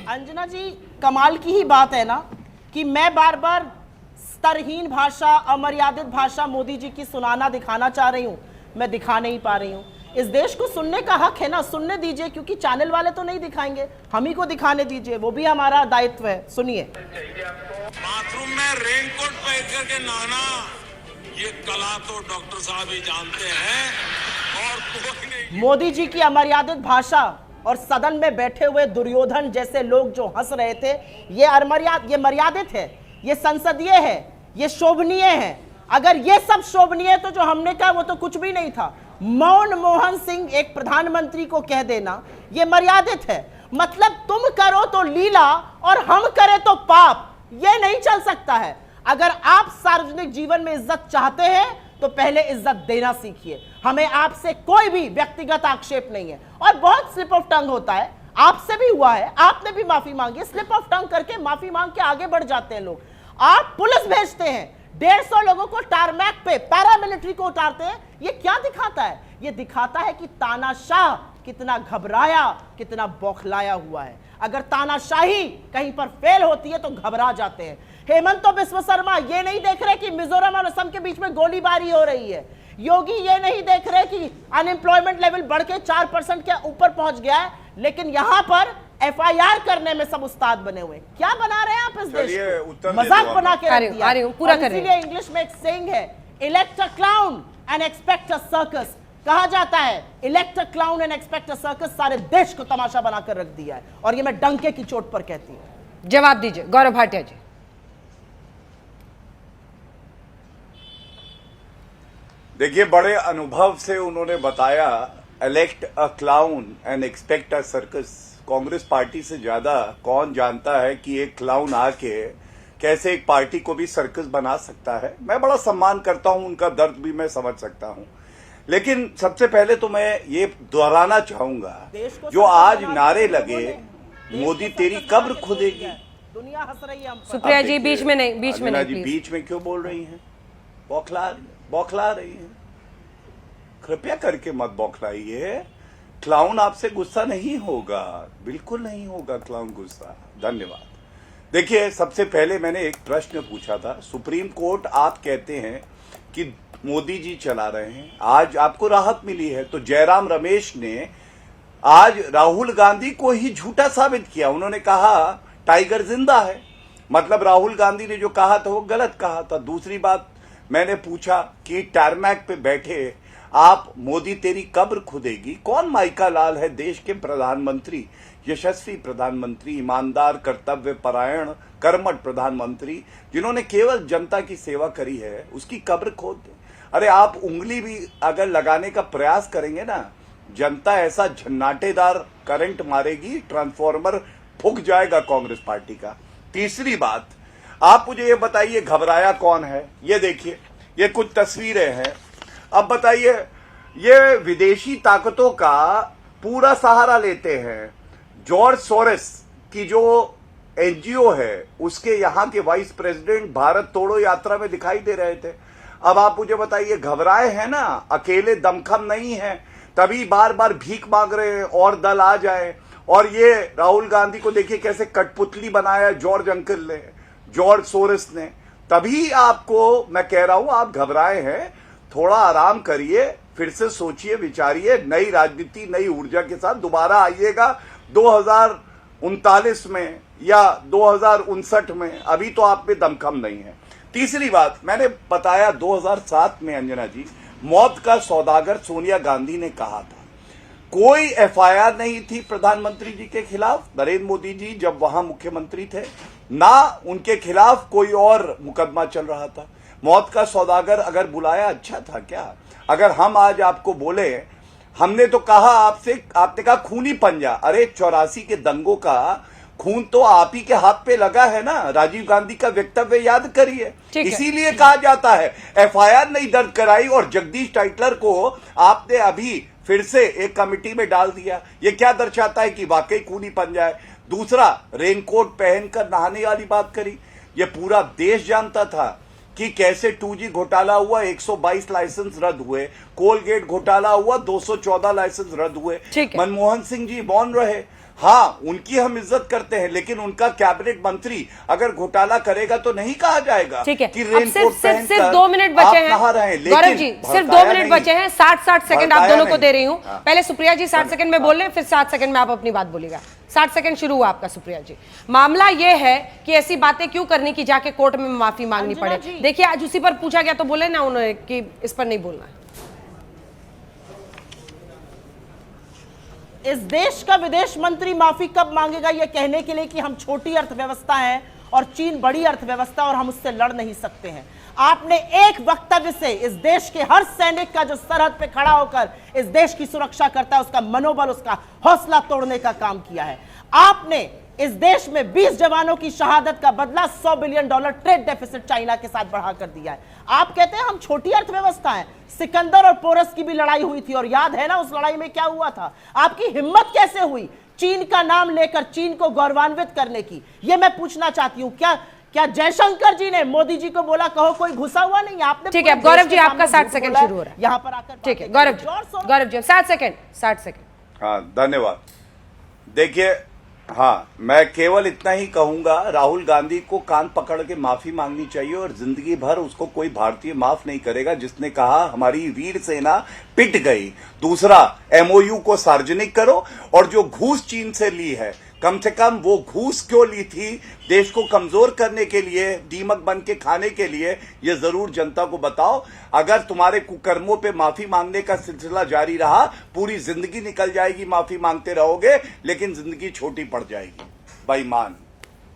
अंजना जी, कमाल की ही बात है ना कि मैं बार बार स्तरहीन भाषा, अमर्यादित भाषा मोदी जी की सुनाना दिखाना चाह रही हूँ, मैं दिखा नहीं पा रही हूँ। इस देश को सुनने का हक है ना, सुनने दीजिए, क्योंकि चैनल वाले तो नहीं दिखाएंगे, हम ही को दिखाने दीजिए, वो भी हमारा दायित्व है। सुनिए। बाथरूम में रेनकोट पहन करके नहाना, ये कला तो डॉक्टर साहब ही जानते हैं और कोई नहीं। मोदी जी की अमर्यादित भाषा और सदन में बैठे हुए दुर्योधन जैसे लोग जो हंस रहे थे, ये मर्यादित है, ये संसदीय है, ये शोभनीय है। अगर ये सब शोभनीय है तो जो हमने कहा वो तो कुछ भी नहीं था। मौन मोहन सिंह एक प्रधानमंत्री को कह देना ये मर्यादित है। मतलब तुम करो तो लीला और हम करें तो पाप, ये नहीं चल सकता है। अगर आप सार्वजनिक जीवन में इज्जत चाहते हैं तो पहले इज्जत देना सीखिए। हमें आपसे कोई भी व्यक्तिगत आक्षेप नहीं है। और बहुत स्लिप ऑफ टंग होता है, आपसे भी हुआ है, आपने भी माफी मांगी, स्लिप ऑफ टंग करके माफी मांग के आगे बढ़ जाते हैं लोग। आप पुलिस भेजते हैं, 150 लोगों को टारमैक पे पैरामिलिट्री को उतारते हैं। ये क्या दिखाता है? ये दिखाता है कि तानाशाह कितना घबराया, कितना बौखलाया हुआ है। अगर तानाशाही कहीं पर फेल होती है तो घबरा जाते हैं। हेमंत बिस्व शर्मा ये नहीं देख रहे कि मिजोरम और असम के बीच में गोलीबारी हो रही है। योगी ये नहीं देख रहे कि अनएम्प्लॉयमेंट लेवल बढ़ के 4% के ऊपर पहुंच गया है, लेकिन यहां पर FIR करने में सब उस्ताद बने हुए। क्या बना रहे हैं आप इस देश को? मजाक बना के रख दिया। इसीलिए इंग्लिश में एक सेइंग है, elect a clown and expect a circus. कहा जाता है elect a clown and expect a circus. सारे देश को तमाशा बनाकर रख दिया है, और ये मैं डंके की चोट पर कहती हूं। जवाब दीजिए गौरव भाटिया जी। देखिए, बड़े अनुभव से उन्होंने बताया elect a clown and expect a circus. Congress party से ज्यादा कौन जानता है कि एक क्लाउन आके कैसे एक पार्टी को भी सर्कस बना सकता है। मैं बड़ा सम्मान करता हूं, उनका दर्द भी मैं समझ सकता हूं, लेकिन सबसे पहले तो मैं ये दोहराना चाहूंगा, जो आज नारे लगे मोदी तेरी कब्र खुदेगी। दुनिया हंस रही है हम पर। सुप्रिया जी बीच में नहीं, बीच में नहीं, बीच में क्यों बोल रही हैं? बौखला रही हैं। कृपया करके मत बौखलाइए। क्लाउन आपसे गुस्सा नहीं होगा, बिल्कुल नहीं होगा क्लाउन गुस्सा। धन्यवाद। देखिए, सबसे पहले मैंने एक प्रश्न पूछा था। सुप्रीम कोर्ट आप कहते हैं कि मोदी जी चला रहे हैं, आज आपको राहत मिली है, तो जयराम रमेश ने आज राहुल गांधी को ही झूठा साबित किया। उन्होंने कहा टाइगर जिंदा है, मतलब राहुल गांधी ने जो कहा था वो गलत कहा था। दूसरी बात मैंने पूछा कि टारमैक पे बैठे आप मोदी तेरी कब्र खुदेगी। कौन माइका लाल है? देश के प्रधानमंत्री, यशस्वी प्रधानमंत्री, ईमानदार, कर्तव्य परायण, कर्मठ प्रधानमंत्री, जिन्होंने केवल जनता की सेवा करी है, उसकी कब्र खोद दे। अरे आप उंगली भी अगर लगाने का प्रयास करेंगे ना, जनता ऐसा झन्नाटेदार करंट मारेगी, ट्रांसफॉर्मर फूक जाएगा कांग्रेस पार्टी का। तीसरी बात, आप मुझे ये बताइए घबराया कौन है? ये देखिए, ये कुछ तस्वीरें हैं। अब बताइए, ये विदेशी ताकतों का पूरा सहारा लेते हैं। जॉर्ज सोरेस की जो NGO है, उसके यहां के वाइस प्रेसिडेंट भारत तोड़ो यात्रा में दिखाई दे रहे थे। अब आप मुझे बताइए, घबराए हैं ना? अकेले दमखम नहीं है, तभी बार बार भीख मांग रहे हैं और दल आ जाए। और ये राहुल गांधी को देखिए कैसे कठपुतली बनाया जॉर्ज अंकल ने, जॉर्ज सोरेस ने। तभी आपको मैं कह रहा हूं, आप घबराए हैं, थोड़ा आराम करिए, फिर से सोचिए विचारिए, नई राजनीति नई ऊर्जा के साथ दोबारा आइएगा 2039 में या 2059 में। अभी तो आप में दमखम नहीं है। तीसरी बात, मैंने बताया 2007 में अंजना जी, मौत का सौदागर सोनिया गांधी ने कहा था, कोई FIR नहीं थी प्रधानमंत्री जी के खिलाफ। नरेंद्र मोदी जी जब वहां मुख्यमंत्री थे, ना उनके खिलाफ कोई और मुकदमा चल रहा था। मौत का सौदागर अगर बुलाया अच्छा था क्या? अगर हम आज आपको बोले, हमने तो कहा आपसे, आपने कहा खूनी पंजा। अरे 84 के दंगों का खून तो आप ही के हाथ पे लगा है ना। राजीव गांधी का वक्तव्य याद करिए, इसीलिए कहा जाता है FIR नहीं दर्ज कराई और जगदीश टाइटलर को आपने अभी फिर से एक कमेटी में डाल दिया। ये क्या दर्शाता है कि वाकई खूनी पंजा है। दूसरा, रेनकोट पहनकर नहाने वाली बात करी। ये पूरा देश जानता था कि कैसे 2G घोटाला हुआ, 122 लाइसेंस रद्द हुए, कोलगेट घोटाला हुआ, 214 लाइसेंस रद्द हुए। मनमोहन सिंह जी मौन रहे, हाँ, उनकी हम इज्जत करते हैं, लेकिन उनका कैबिनेट मंत्री अगर घोटाला करेगा तो नहीं कहा जाएगा ठीक है। कि अब रेनकोट सिर्फ 2 मिनट बचे हैं गौरव जी, सिर्फ 2 मिनट बचे हैं। 60 सेकंड आप दोनों को दे रही हूँ। पहले सुप्रिया जी 60 सेकंड में बोल रहे हैं, फिर 60 सेकंड में आप अपनी बात बोलिएगा। 60 सेकंड शुरू हुआ आपका सुप्रिया जी। मामला यह है कि ऐसी बातें क्यों करनी कि जाके कोर्ट में माफी मांगनी पड़े। देखिए आज उसी पर पूछा गया तो बोले ना उन्होंने कि इस पर नहीं बोलना है। इस देश का विदेश मंत्री माफी कब मांगेगा यह कहने के लिए कि हम छोटी अर्थव्यवस्था हैं और चीन बड़ी अर्थव्यवस्था और हम उससे लड़ नहीं सकते हैं। आपने एक वक्तव्य से इस देश के हर सैनिक का जो सरहद पे खड़ा होकर इस देश की सुरक्षा करता है उसका मनोबल, उसका हौसला तोड़ने का काम किया है। आपने इस देश में 20 जवानों की शहादत का बदला $100 बिलियन ट्रेड डेफिसिट चाइना के साथ बढ़ा कर दिया है। आप कहते हैं हम छोटी अर्थव्यवस्था हैं। सिकंदर और पोरस की भी लड़ाई हुई थी और याद है ना उस लड़ाई में क्या हुआ था। आपकी हिम्मत कैसे हुई चीन का नाम लेकर चीन को गौरवान्वित करने की, यह मैं पूछना चाहती हूं। क्या जयशंकर जी ने मोदी जी को बोला कहो कोई घुसा हुआ नहीं? आपने ठीक है गौरव जी, आपका 60 सेकंड शुरू हो रहा है यहां पर आकर। ठीक है गौरव जी 60 सेकंड। हाँ, धन्यवाद। देखिए, हाँ, मैं केवल इतना ही कहूंगा, राहुल गांधी को कान पकड़ के माफी मांगनी चाहिए और जिंदगी भर उसको कोई भारतीय माफ नहीं करेगा जिसने कहा हमारी वीर सेना पिट गई। दूसरा, एमओयू को सार्वजनिक करो और जो घूस चीन से ली है, कम से कम वो घूस क्यों ली थी, देश को कमजोर करने के लिए, दीमक बन के खाने के लिए, ये जरूर जनता को बताओ। अगर तुम्हारे कुकर्मों पे माफी मांगने का सिलसिला जारी रहा, पूरी जिंदगी निकल जाएगी, माफी मांगते रहोगे, लेकिन जिंदगी छोटी पड़ जाएगी। बेईमान।